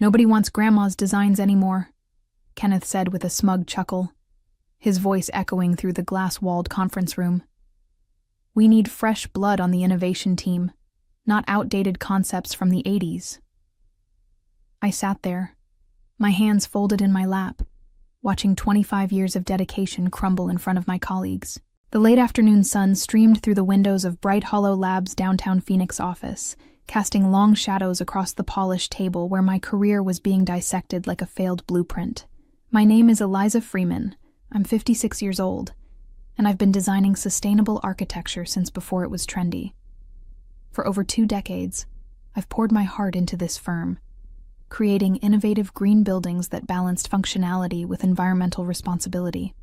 Nobody wants Grandma's designs anymore, Kenneth said with a smug chuckle, his voice echoing through the glass-walled conference room. We need fresh blood on the innovation team, not outdated concepts from the 80s. I sat there, my hands folded in my lap, watching 25 years of dedication crumble in front of my colleagues. The late afternoon sun streamed through the windows of Bright Hollow Labs' downtown Phoenix office, casting long shadows across the polished table where my career was being dissected like a failed blueprint. My name is Eliza Freeman. I'm 56 years old, and I've been designing sustainable architecture since before it was trendy. For over 2 decades, I've poured my heart into this firm, creating innovative green buildings that balanced functionality with environmental responsibility.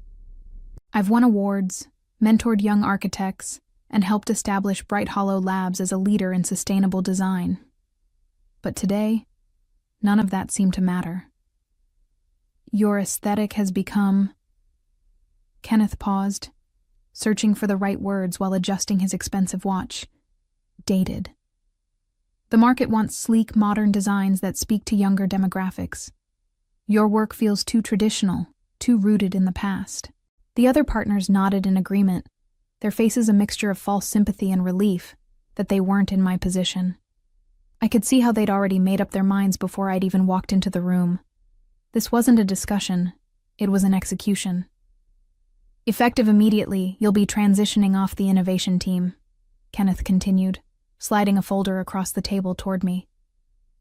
I've won awards, mentored young architects, and helped establish Bright Hollow Labs as a leader in sustainable design. But today, none of that seemed to matter. Your aesthetic has become... Kenneth paused, searching for the right words while adjusting his expensive watch. Dated. The market wants sleek, modern designs that speak to younger demographics. Your work feels too traditional, too rooted in the past. The other partners nodded in agreement, their faces a mixture of false sympathy and relief that they weren't in my position. I could see how they'd already made up their minds before I'd even walked into the room. This wasn't a discussion, it was an execution. Effective immediately, you'll be transitioning off the innovation team, Kenneth continued, sliding a folder across the table toward me.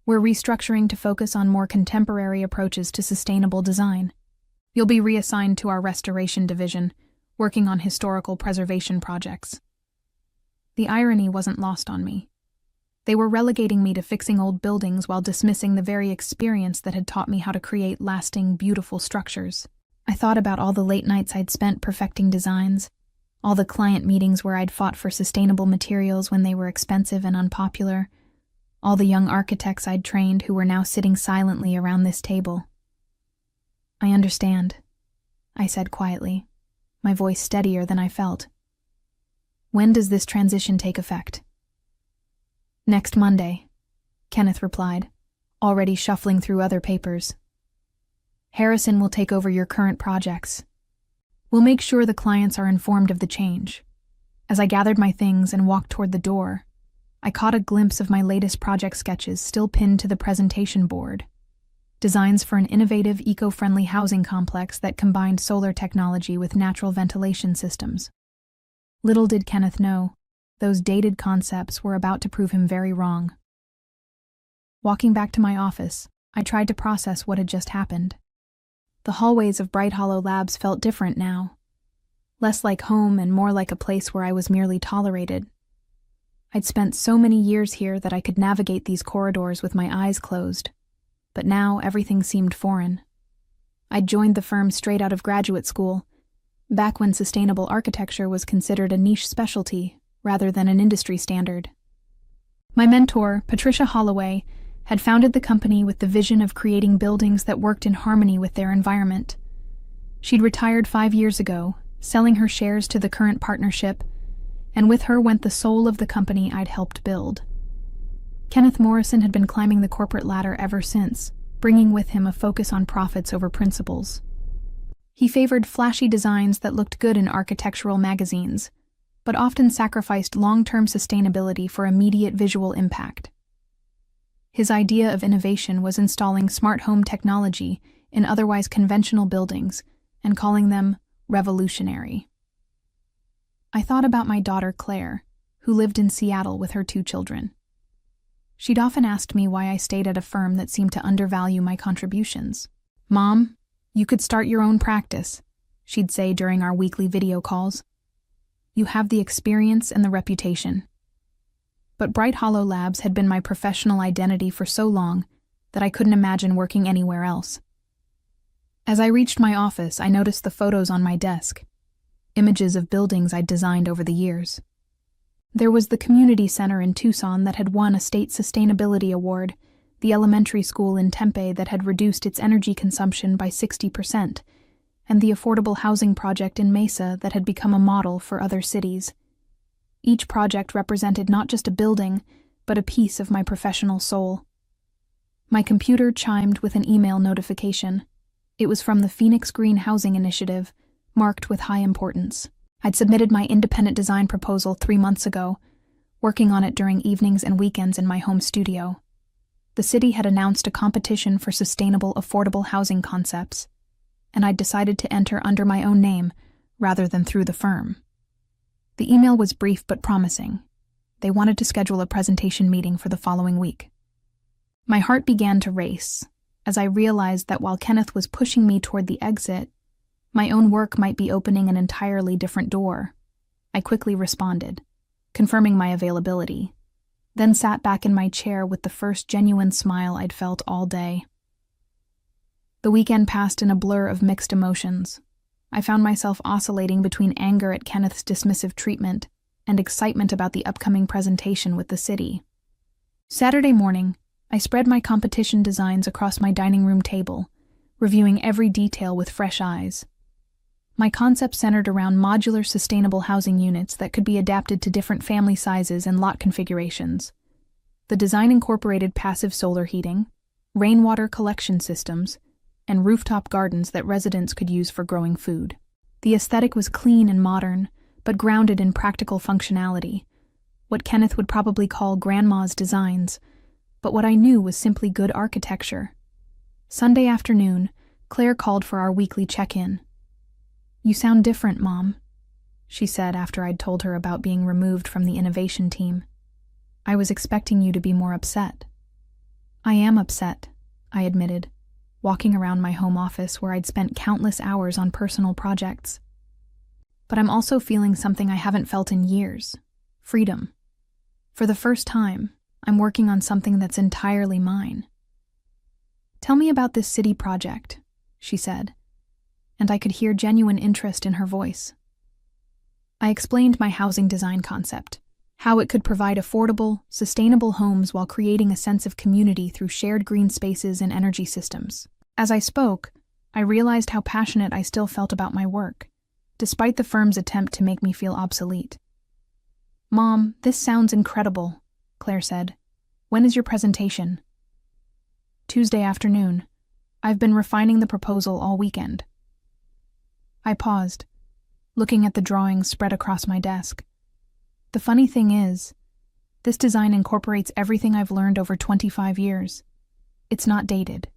We're restructuring to focus on more contemporary approaches to sustainable design. You'll be reassigned to our restoration division, working on historical preservation projects. The irony wasn't lost on me. They were relegating me to fixing old buildings while dismissing the very experience that had taught me how to create lasting, beautiful structures. I thought about all the late nights I'd spent perfecting designs, all the client meetings where I'd fought for sustainable materials when they were expensive and unpopular, all the young architects I'd trained who were now sitting silently around this table. I understand, I said quietly, my voice steadier than I felt. When does this transition take effect? Next Monday, Kenneth replied, already shuffling through other papers. Harrison will take over your current projects. We'll make sure the clients are informed of the change. As I gathered my things and walked toward the door, I caught a glimpse of my latest project sketches still pinned to the presentation board. Designs for an innovative, eco-friendly housing complex that combined solar technology with natural ventilation systems. Little did Kenneth know, those dated concepts were about to prove him very wrong. Walking back to my office, I tried to process what had just happened. The hallways of Bright Hollow Labs felt different now. Less like home and more like a place where I was merely tolerated. I'd spent so many years here that I could navigate these corridors with my eyes closed. But now everything seemed foreign. I'd joined the firm straight out of graduate school, back when sustainable architecture was considered a niche specialty rather than an industry standard. My mentor, Patricia Holloway, had founded the company with the vision of creating buildings that worked in harmony with their environment. She'd retired 5 years ago, selling her shares to the current partnership, and with her went the soul of the company I'd helped build. Kenneth Morrison had been climbing the corporate ladder ever since, bringing with him a focus on profits over principles. He favored flashy designs that looked good in architectural magazines, but often sacrificed long-term sustainability for immediate visual impact. His idea of innovation was installing smart home technology in otherwise conventional buildings and calling them revolutionary. I thought about my daughter Claire, who lived in Seattle with her 2 children. She'd often asked me why I stayed at a firm that seemed to undervalue my contributions. "Mom, you could start your own practice," she'd say during our weekly video calls. "You have the experience and the reputation." But Bright Hollow Labs had been my professional identity for so long that I couldn't imagine working anywhere else. As I reached my office, I noticed the photos on my desk, images of buildings I'd designed over the years. There was the community center in Tucson that had won a state sustainability award, the elementary school in Tempe that had reduced its energy consumption by 60%, and the affordable housing project in Mesa that had become a model for other cities. Each project represented not just a building, but a piece of my professional soul. My computer chimed with an email notification. It was from the Phoenix Green Housing Initiative, marked with high importance. I'd submitted my independent design proposal 3 months ago, working on it during evenings and weekends in my home studio. The city had announced a competition for sustainable, affordable housing concepts, and I'd decided to enter under my own name rather than through the firm. The email was brief but promising. They wanted to schedule a presentation meeting for the following week. My heart began to race as I realized that while Kenneth was pushing me toward the exit, my own work might be opening an entirely different door. I quickly responded, confirming my availability, then sat back in my chair with the first genuine smile I'd felt all day. The weekend passed in a blur of mixed emotions. I found myself oscillating between anger at Kenneth's dismissive treatment and excitement about the upcoming presentation with the city. Saturday morning, I spread my competition designs across my dining room table, reviewing every detail with fresh eyes. My concept centered around modular sustainable housing units that could be adapted to different family sizes and lot configurations. The design incorporated passive solar heating, rainwater collection systems, and rooftop gardens that residents could use for growing food. The aesthetic was clean and modern, but grounded in practical functionality, what Kenneth would probably call grandma's designs, but what I knew was simply good architecture. Sunday afternoon, Claire called for our weekly check-in. "You sound different, Mom," she said after I'd told her about being removed from the innovation team. "I was expecting you to be more upset." "I am upset," I admitted, walking around my home office where I'd spent countless hours on personal projects. "But I'm also feeling something I haven't felt in years: freedom. For the first time, I'm working on something that's entirely mine." "Tell me about this city project," she said, and I could hear genuine interest in her voice. I explained my housing design concept, how it could provide affordable, sustainable homes while creating a sense of community through shared green spaces and energy systems. As I spoke, I realized how passionate I still felt about my work, despite the firm's attempt to make me feel obsolete. "Mom, this sounds incredible," Claire said. "When is your presentation?" "Tuesday afternoon. I've been refining the proposal all weekend." I paused, looking at the drawings spread across my desk. The funny thing is, this design incorporates everything I've learned over 25 years. It's not dated.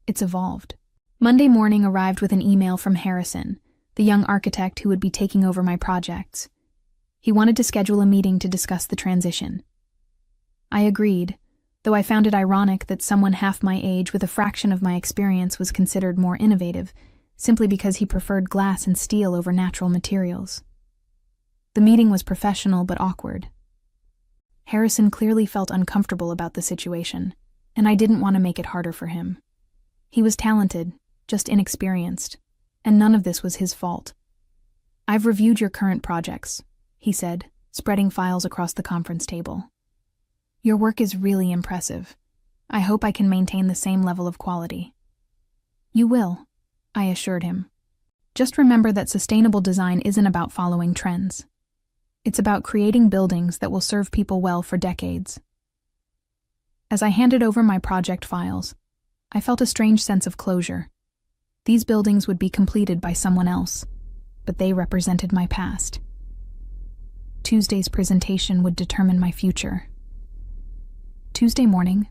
It's evolved. Monday morning arrived with an email from Harrison, the young architect who would be taking over my projects. He wanted to schedule a meeting to discuss the transition. I agreed, though I found it ironic that someone half my age with a fraction of my experience was considered more innovative, simply because he preferred glass and steel over natural materials. The meeting was professional but awkward. Harrison clearly felt uncomfortable about the situation, and I didn't want to make it harder for him. He was talented, just inexperienced, and none of this was his fault. "I've reviewed your current projects," he said, spreading files across the conference table. "Your work is really impressive. I hope I can maintain the same level of quality." "You will," I assured him. "Just remember that sustainable design isn't about following trends. It's about creating buildings that will serve people well for decades." As I handed over my project files, I felt a strange sense of closure. These buildings would be completed by someone else, but they represented my past. Tuesday's presentation would determine my future. Tuesday morning,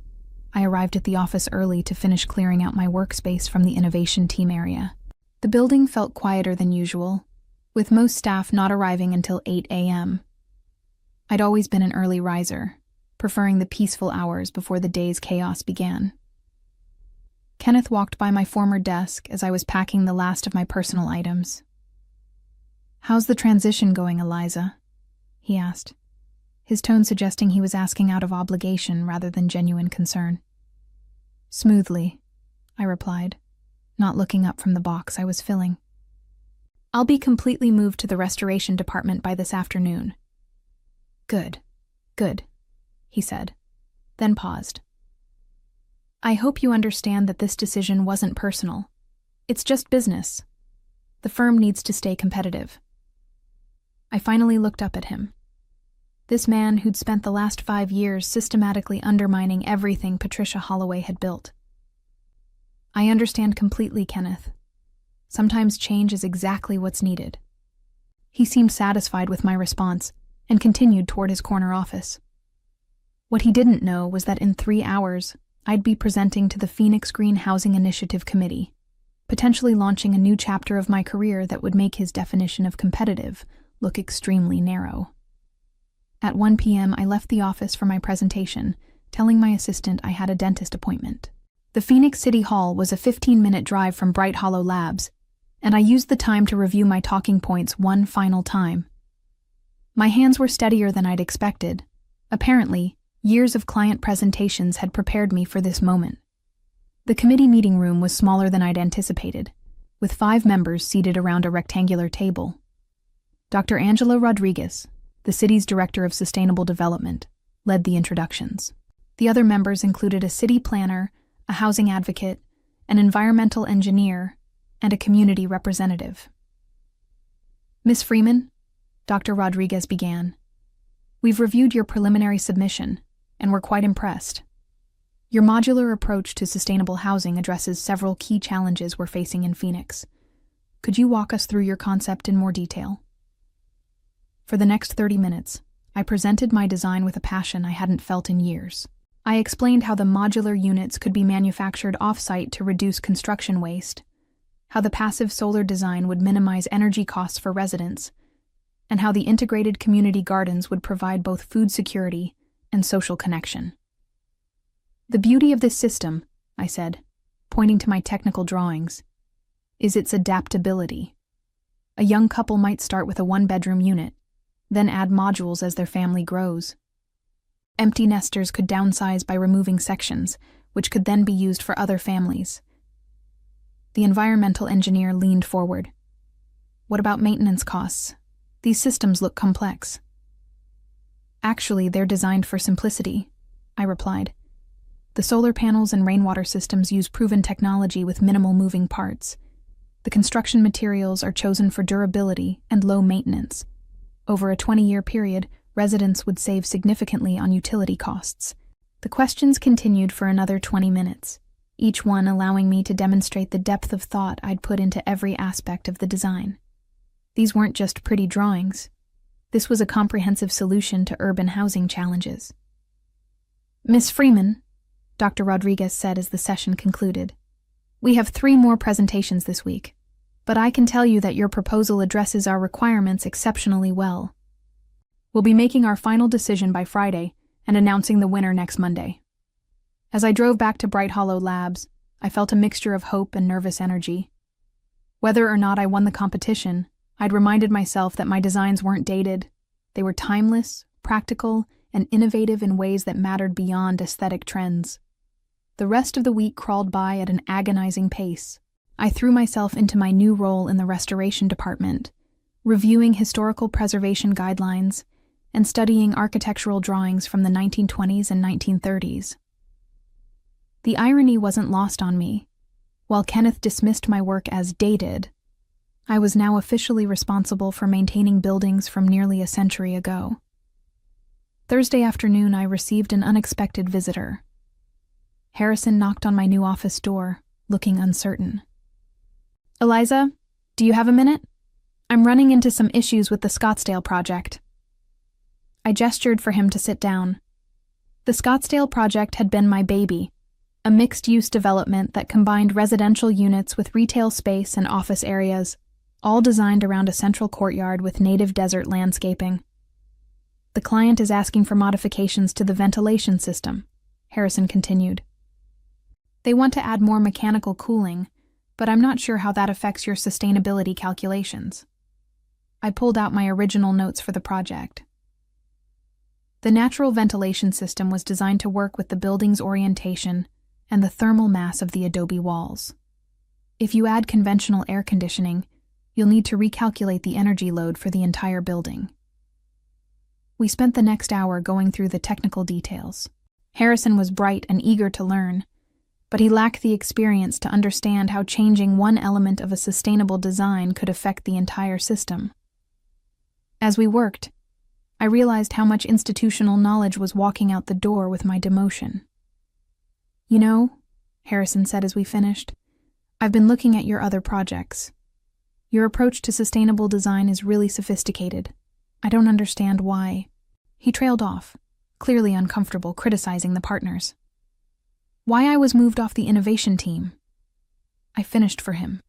I arrived at the office early to finish clearing out my workspace from the innovation team area. The building felt quieter than usual, with most staff not arriving until 8 a.m. I'd always been an early riser, preferring the peaceful hours before the day's chaos began. Kenneth walked by my former desk as I was packing the last of my personal items. "How's the transition going, Eliza?" he asked, his tone suggesting he was asking out of obligation rather than genuine concern. "Smoothly," I replied, not looking up from the box I was filling. "I'll be completely moved to the restoration department by this afternoon." Good, he said, then paused. "I hope you understand that this decision wasn't personal. It's just business. The firm needs to stay competitive." I finally looked up at him. This man who'd spent the last 5 years systematically undermining everything Patricia Holloway had built. I understand completely, Kenneth. Sometimes change is exactly what's needed. He seemed satisfied with my response and continued toward his corner office. What he didn't know was that in 3 hours, I'd be presenting to the Phoenix Green Housing Initiative Committee, potentially launching a new chapter of my career that would make his definition of competitive look extremely narrow. At 1 p.m., I left the office for my presentation, telling my assistant I had a dentist appointment. The Phoenix City Hall was a 15-minute drive from Bright Hollow Labs, and I used the time to review my talking points one final time. My hands were steadier than I'd expected. Apparently, years of client presentations had prepared me for this moment. The committee meeting room was smaller than I'd anticipated, with 5 members seated around a rectangular table. Dr. Angela Rodriguez, the city's Director of Sustainable Development, led the introductions. The other members included a city planner, a housing advocate, an environmental engineer, and a community representative. Ms. Freeman, Dr. Rodriguez began, we've reviewed your preliminary submission, and we're quite impressed. Your modular approach to sustainable housing addresses several key challenges we're facing in Phoenix. Could you walk us through your concept in more detail? For the next 30 minutes, I presented my design with a passion I hadn't felt in years. I explained how the modular units could be manufactured off-site to reduce construction waste, how the passive solar design would minimize energy costs for residents, and how the integrated community gardens would provide both food security and social connection. The beauty of this system, I said, pointing to my technical drawings, is its adaptability. A young couple might start with a 1-bedroom unit, then add modules as their family grows. Empty nesters could downsize by removing sections, which could then be used for other families. The environmental engineer leaned forward. What about maintenance costs? These systems look complex. Actually, they're designed for simplicity, I replied. The solar panels and rainwater systems use proven technology with minimal moving parts. The construction materials are chosen for durability and low maintenance. Over a 20-year period, residents would save significantly on utility costs. The questions continued for another 20 minutes, each one allowing me to demonstrate the depth of thought I'd put into every aspect of the design. These weren't just pretty drawings. This was a comprehensive solution to urban housing challenges. Ms. Freeman, Dr. Rodriguez said as the session concluded, we have 3 more presentations this week, but I can tell you that your proposal addresses our requirements exceptionally well. We'll be making our final decision by Friday and announcing the winner next Monday. As I drove back to Bright Hollow Labs, I felt a mixture of hope and nervous energy. Whether or not I won the competition, I'd reminded myself that my designs weren't dated. They were timeless, practical, and innovative in ways that mattered beyond aesthetic trends. The rest of the week crawled by at an agonizing pace. I threw myself into my new role in the restoration department, reviewing historical preservation guidelines and studying architectural drawings from the 1920s and 1930s. The irony wasn't lost on me. While Kenneth dismissed my work as dated, I was now officially responsible for maintaining buildings from nearly a century ago. Thursday afternoon, I received an unexpected visitor. Harrison knocked on my new office door, looking uncertain. Eliza, do you have a minute? I'm running into some issues with the Scottsdale project. I gestured for him to sit down. The Scottsdale project had been my baby, a mixed-use development that combined residential units with retail space and office areas, all designed around a central courtyard with native desert landscaping. The client is asking for modifications to the ventilation system, Harrison continued. They want to add more mechanical cooling, but I'm not sure how that affects your sustainability calculations. I pulled out my original notes for the project. The natural ventilation system was designed to work with the building's orientation and the thermal mass of the adobe walls. If you add conventional air conditioning, you'll need to recalculate the energy load for the entire building. We spent the next hour going through the technical details. Harrison was bright and eager to learn, but he lacked the experience to understand how changing one element of a sustainable design could affect the entire system. As we worked, I realized how much institutional knowledge was walking out the door with my demotion. "You know," Harrison said as we finished, "I've been looking at your other projects. Your approach to sustainable design is really sophisticated. I don't understand why." He trailed off, clearly uncomfortable, criticizing the partners. Why I was moved off the innovation team. I finished for him.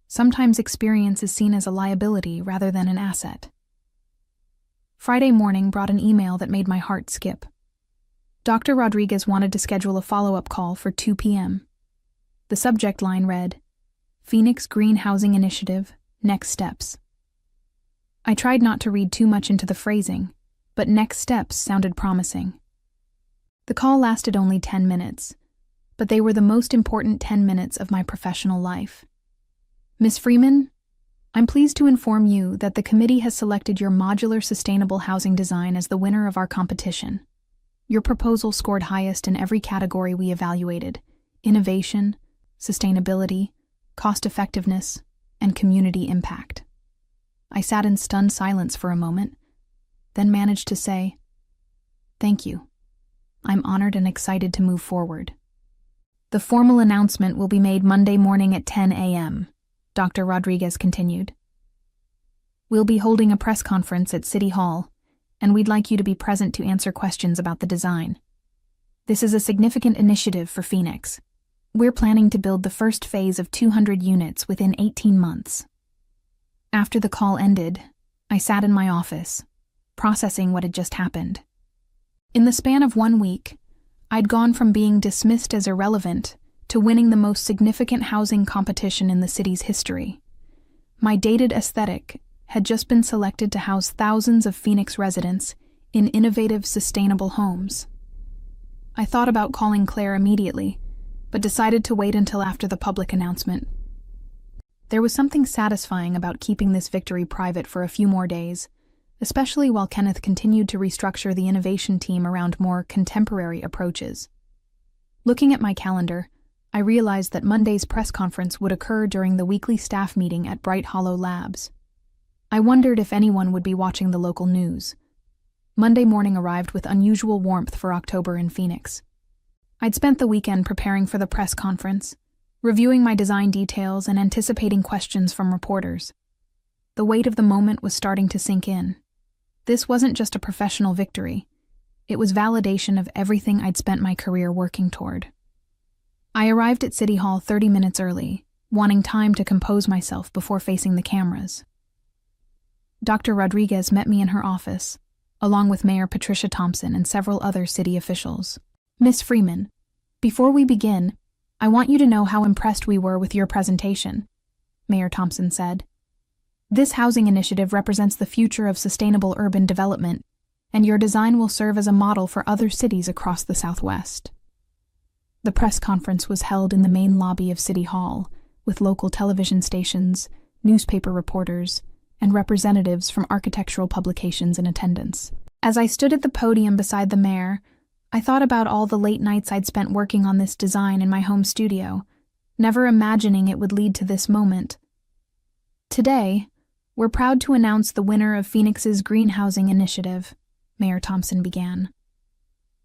Sometimes experience is seen as a liability rather than an asset. Friday morning brought an email that made my heart skip. Dr. Rodriguez wanted to schedule a follow-up call for 2 p.m. The subject line read, "Phoenix Green Housing Initiative, Next Steps." I tried not to read too much into the phrasing, but next steps sounded promising. The call lasted only 10 minutes, but they were the most important 10 minutes of my professional life. "Ms. Freeman, I'm pleased to inform you that the committee has selected your modular sustainable housing design as the winner of our competition. Your proposal scored highest in every category we evaluated: innovation, sustainability, cost-effectiveness, and community impact." I sat in stunned silence for a moment, then managed to say, "Thank you. I'm honored and excited to move forward." "The formal announcement will be made Monday morning at 10 a.m., Dr. Rodriguez continued. "We'll be holding a press conference at City Hall, and we'd like you to be present to answer questions about the design. This is a significant initiative for Phoenix. We're planning to build the first phase of 200 units within 18 months. After the call ended, I sat in my office, processing what had just happened. In the span of 1 week, I'd gone from being dismissed as irrelevant to winning the most significant housing competition in the city's history. My dated aesthetic had just been selected to house thousands of Phoenix residents in innovative, sustainable homes. I thought about calling Claire immediately, but decided to wait until after the public announcement. There was something satisfying about keeping this victory private for a few more days, especially while Kenneth continued to restructure the innovation team around more contemporary approaches. Looking at my calendar, I realized that Monday's press conference would occur during the weekly staff meeting at Bright Hollow Labs. I wondered if anyone would be watching the local news. Monday morning arrived with unusual warmth for October in Phoenix. I'd spent the weekend preparing for the press conference, reviewing my design details and anticipating questions from reporters. The weight of the moment was starting to sink in. This wasn't just a professional victory. It was validation of everything I'd spent my career working toward. I arrived at City Hall 30 minutes early, wanting time to compose myself before facing the cameras. Dr. Rodriguez met me in her office, along with Mayor Patricia Thompson and several other city officials. "Ms. Freeman, before we begin, I want you to know how impressed we were with your presentation," Mayor Thompson said. "This housing initiative represents the future of sustainable urban development, and your design will serve as a model for other cities across the Southwest." The press conference was held in the main lobby of City Hall, with local television stations, newspaper reporters, and representatives from architectural publications in attendance. As I stood at the podium beside the mayor, I thought about all the late nights I'd spent working on this design in my home studio, never imagining it would lead to this moment. "Today, we're proud to announce the winner of Phoenix's Green Housing Initiative," Mayor Thompson began.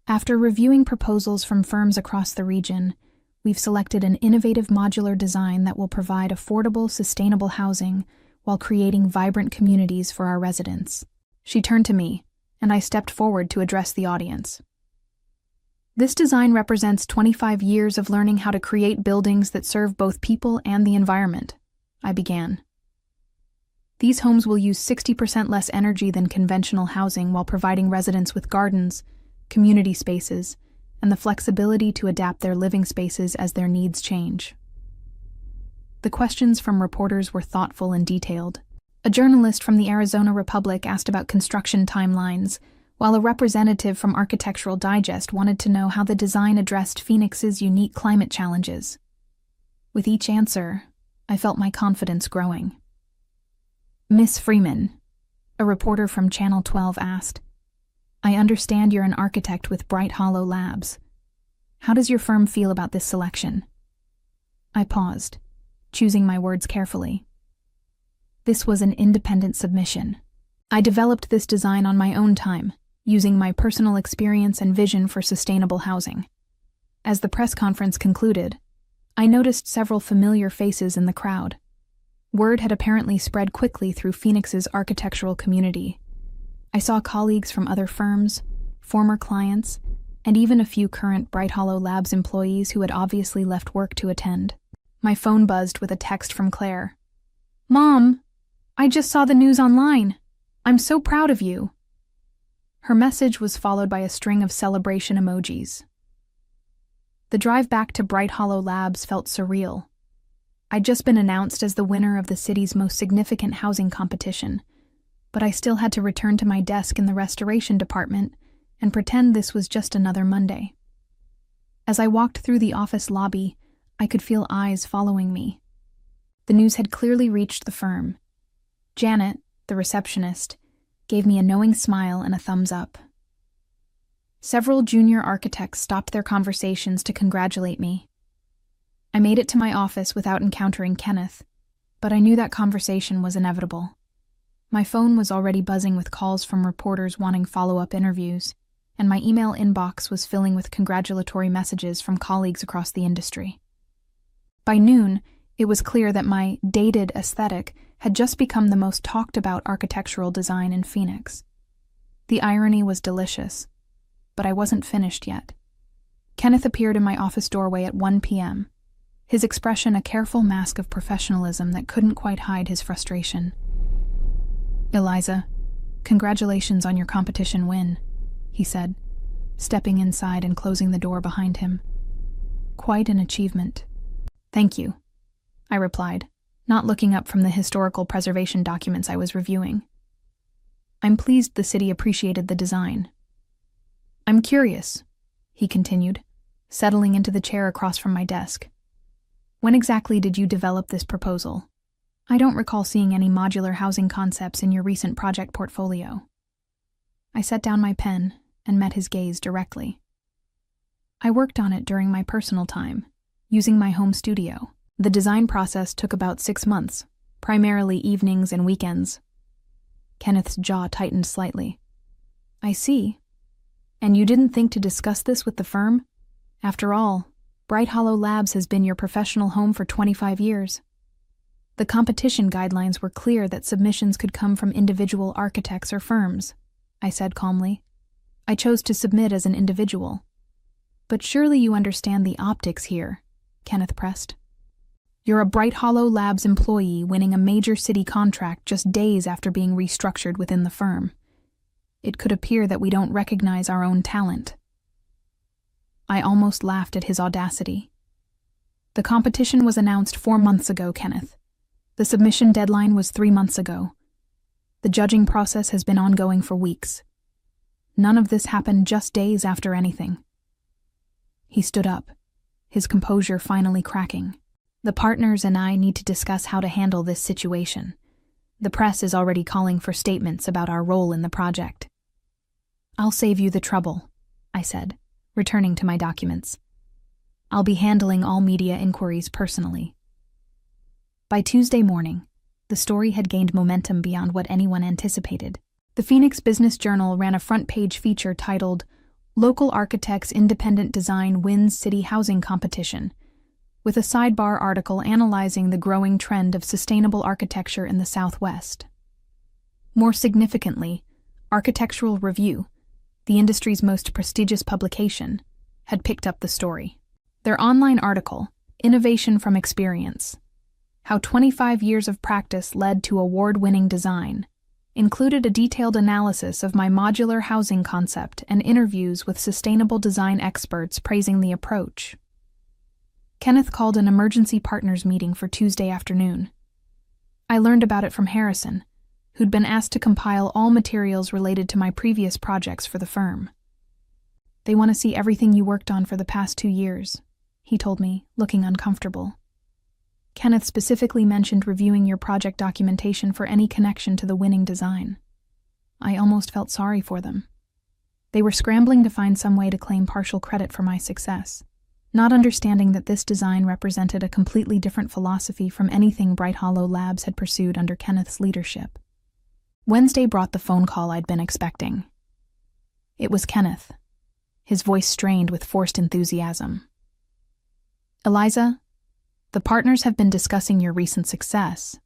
"After reviewing proposals from firms across the region, we've selected an innovative modular design that will provide affordable, sustainable housing while creating vibrant communities for our residents." She turned to me, and I stepped forward to address the audience. "This design represents 25 years of learning how to create buildings that serve both people and the environment," I began. "These homes will use 60% less energy than conventional housing while providing residents with gardens, community spaces, and the flexibility to adapt their living spaces as their needs change." The questions from reporters were thoughtful and detailed. A journalist from the Arizona Republic asked about construction timelines, while a representative from Architectural Digest wanted to know how the design addressed Phoenix's unique climate challenges. With each answer, I felt my confidence growing. "Miss Freeman," a reporter from Channel 12 asked, "I understand you're an architect with Bright Hollow Labs. How does your firm feel about this selection?" I paused, choosing my words carefully. This was an independent submission. I developed this design on my own time, using my personal experience and vision for sustainable housing. As the press conference concluded, I noticed several familiar faces in the crowd. Word had apparently spread quickly through Phoenix's architectural community. I saw colleagues from other firms, former clients, and even a few current Bright Hollow Labs employees who had obviously left work to attend. My phone buzzed with a text from Claire. "Mom, I just saw the news online. I'm so proud of you." Her message was followed by a string of celebration emojis. The drive back to Bright Hollow Labs felt surreal. I'd just been announced as the winner of the city's most significant housing competition, but I still had to return to my desk in the restoration department and pretend this was just another Monday. As I walked through the office lobby, I could feel eyes following me. The news had clearly reached the firm. Janet, the receptionist, gave me a knowing smile and a thumbs up. Several junior architects stopped their conversations to congratulate me. I made it to my office without encountering Kenneth, but I knew that conversation was inevitable. My phone was already buzzing with calls from reporters wanting follow-up interviews, and my email inbox was filling with congratulatory messages from colleagues across the industry. By noon, it was clear that my dated aesthetic had just become the most talked-about architectural design in Phoenix. The irony was delicious, but I wasn't finished yet. Kenneth appeared in my office doorway at 1 p.m., his expression a careful mask of professionalism that couldn't quite hide his frustration. "Eliza, congratulations on your competition win," he said, stepping inside and closing the door behind him. "Quite an achievement." "Thank you," I replied, not looking up from the historical preservation documents I was reviewing. "I'm pleased the city appreciated the design." "I'm curious," he continued, settling into the chair across from my desk. "When exactly did you develop this proposal? I don't recall seeing any modular housing concepts in your recent project portfolio." I set down my pen and met his gaze directly. "I worked on it during my personal time, using my home studio. The design process took about 6 months, primarily evenings and weekends." Kenneth's jaw tightened slightly. "I see. And you didn't think to discuss this with the firm? After all, Bright Hollow Labs has been your professional home for 25 years. The competition guidelines were clear that submissions could come from individual architects or firms," I said calmly. "I chose to submit as an individual." "But surely you understand the optics here," Kenneth pressed. "You're a Bright Hollow Labs employee winning a major city contract just days after being restructured within the firm. It could appear that we don't recognize our own talent." I almost laughed at his audacity. "The competition was announced 4 months ago, Kenneth. The submission deadline was 3 months ago. The judging process has been ongoing for weeks. None of this happened just days after anything." He stood up, his composure finally cracking. "The partners and I need to discuss how to handle this situation. The press is already calling for statements about our role in the project." "I'll save you the trouble," I said, returning to my documents. "I'll be handling all media inquiries personally." By Tuesday morning, the story had gained momentum beyond what anyone anticipated. The Phoenix Business Journal ran a front-page feature titled, "Local Architect's Independent Design Wins City Housing Competition," with a sidebar article analyzing the growing trend of sustainable architecture in the Southwest. More significantly, Architectural Review, the industry's most prestigious publication, had picked up the story. Their online article, Innovation from Experience: How 25 Years of Practice Led to Award-Winning Design, included a detailed analysis of my modular housing concept and interviews with sustainable design experts praising the approach. Kenneth called an emergency partners meeting for Tuesday afternoon. I learned about it from Harrison, who'd been asked to compile all materials related to my previous projects for the firm. "They want to see everything you worked on for the past 2 years," he told me, looking uncomfortable. "Kenneth specifically mentioned reviewing your project documentation for any connection to the winning design." I almost felt sorry for them. They were scrambling to find some way to claim partial credit for my success, not understanding that this design represented a completely different philosophy from anything Bright Hollow Labs had pursued under Kenneth's leadership. Wednesday brought the phone call I'd been expecting. It was Kenneth, his voice strained with forced enthusiasm. Eliza, the partners have been discussing your recent success,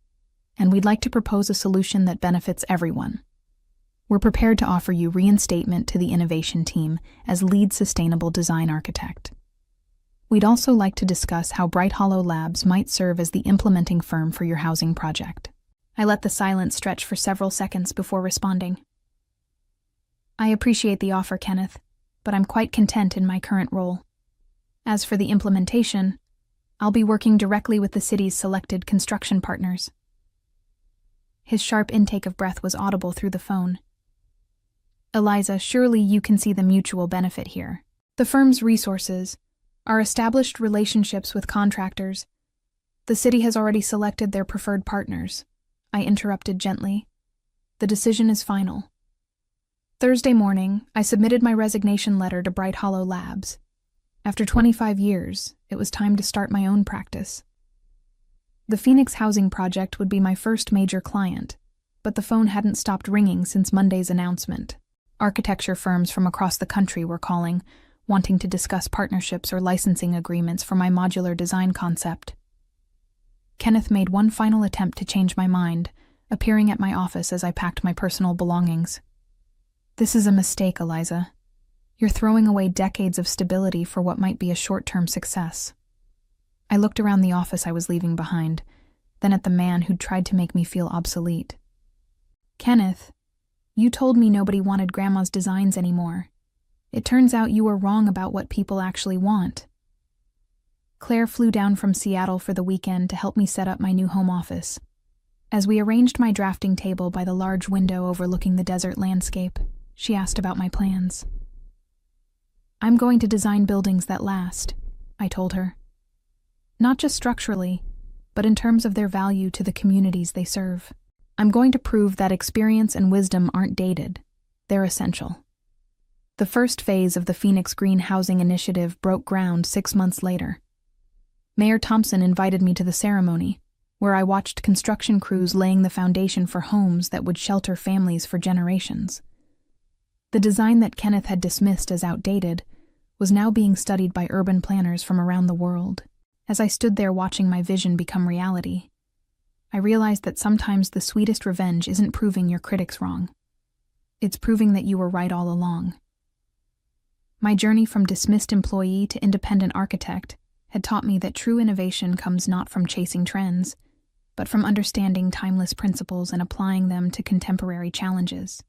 and we'd like to propose a solution that benefits everyone. We're prepared to offer you reinstatement to the innovation team as lead sustainable design architect. We'd also like to discuss how Bright Hollow Labs might serve as the implementing firm for your housing project. I let the silence stretch for several seconds before responding. I appreciate the offer, Kenneth, but I'm quite content in my current role. As for the implementation, I'll be working directly with the city's selected construction partners. His sharp intake of breath was audible through the phone. Eliza, surely you can see the mutual benefit here. The firm's resources, our established relationships with contractors. The city has already selected their preferred partners. I interrupted gently. The decision is final. Thursday morning, I submitted my resignation letter to Bright Hollow Labs. After 25 years, it was time to start my own practice. The Phoenix housing project would be my first major client, but the phone hadn't stopped ringing since Monday's announcement. Architecture firms from across the country were calling, wanting to discuss partnerships or licensing agreements for my modular design concept. Kenneth made one final attempt to change my mind, appearing at my office as I packed my personal belongings. This is a mistake, Eliza. You're throwing away decades of stability for what might be a short-term success. I looked around the office I was leaving behind, then at the man who'd tried to make me feel obsolete. Kenneth, you told me nobody wanted Grandma's designs anymore. It turns out you were wrong about what people actually want. Claire flew down from Seattle for the weekend to help me set up my new home office. As we arranged my drafting table by the large window overlooking the desert landscape, she asked about my plans. I'm going to design buildings that last, I told her. Not just structurally, but in terms of their value to the communities they serve. I'm going to prove that experience and wisdom aren't dated. They're essential. The first phase of the Phoenix Green Housing Initiative broke ground 6 months later. Mayor Thompson invited me to the ceremony, where I watched construction crews laying the foundation for homes that would shelter families for generations. The design that Kenneth had dismissed as outdated was now being studied by urban planners from around the world. As I stood there watching my vision become reality, I realized that sometimes the sweetest revenge isn't proving your critics wrong. It's proving that you were right all along. My journey from dismissed employee to independent architect had taught me that true innovation comes not from chasing trends, but from understanding timeless principles and applying them to contemporary challenges.